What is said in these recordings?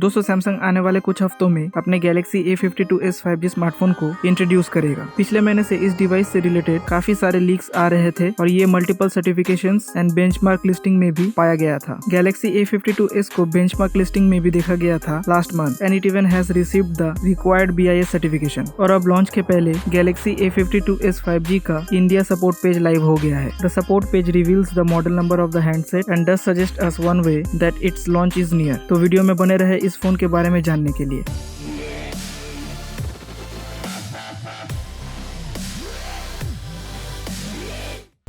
दोस्तों सैमसंग आने वाले कुछ हफ्तों में अपने गैलेक्सी A52s 5G स्मार्टफोन को इंट्रोड्यूस करेगा। पिछले महीने से इस डिवाइस से रिलेटेड काफी सारे लीक्स आ रहे थे और ये multiple certifications and benchmark listing में भी पाया गया था। गैलेक्सी A52s को बेंचमार्क लिस्टिंग में भी देखा गया था last month and it even has received the required BIS certification. और अब लॉन्च के पहले गैलेक्सी A52s 5G का इंडिया सपोर्ट पेज लाइव हो गया है। The support page reveals the model number of the handset and does suggest us one way that it's launch is near. तो video में बने रहे इस फोन के बारे में जानने के लिए।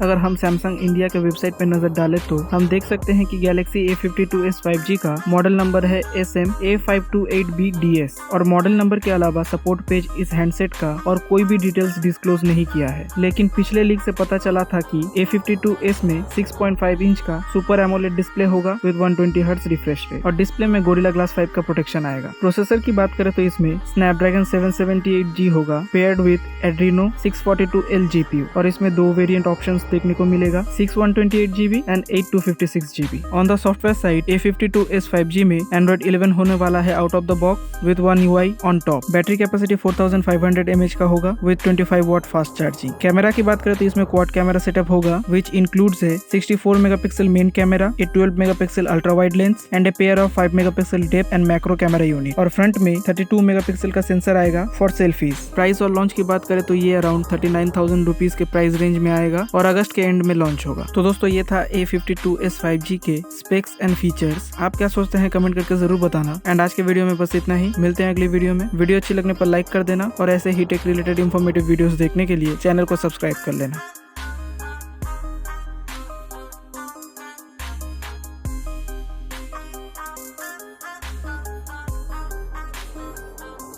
अगर हम सैमसंग इंडिया के वेबसाइट पर नजर डालें तो हम देख सकते हैं कि गैलेक्सी A52s 5G का मॉडल नंबर है SM-A528BDS और मॉडल नंबर के अलावा सपोर्ट पेज इस हैंडसेट का और कोई भी डिटेल्स डिस्क्लोज नहीं किया है। लेकिन पिछले लीक से पता चला था कि A52s में 6.5 इंच का सुपर एमोलेड डिस्प्ले होगा विद 120 हर्ट्ज रिफ्रेश रेट और डिस्प्ले में गोरिल्ला ग्लास 5 का प्रोटेक्शन आएगा। प्रोसेसर की बात करें तो इसमें स्नैपड्रैगन 778G होगा paired with Adreno 642L GPU और इसमें दो वेरिएंट ऑप्शंस देखने को मिलेगा 6128GB and 8256GB। On the software side A52s 5G में Android 11 होने वाला है out of the box with one UI on top. Battery capacity 4500 mAh का होगा with 25 watt fast charging. Camera की बात करें तो इसमें क्वाड कैमरा सेटअप होगा which includes a 64 megapixel main camera, a 12 megapixel ultra wide lens and a pair of 5 megapixel depth and macro camera unit और front में 32 मेगापिक्सल का sensor आएगा फॉर सेल्फीज। प्राइस और लॉन्च की बात करें तो ये अराउंड 39,000 रुपीज के प्राइस रेंज में आएगा और अगस्त के एंड में लॉन्च होगा। तो दोस्तों ये था A52s 5G के स्पेक्स एंड फीचर्स। आप क्या सोचते हैं कमेंट करके जरूर बताना। एंड आज के वीडियो में बस इतना ही। मिलते हैं अगली वीडियो में। वीडियो अच्छी लगने पर लाइक कर देना और ऐसे ही टेक रिलेटेड इंफॉर्मेटिव वीडियोस देखने के लिए चैनल को सब्सक्राइब कर लेना।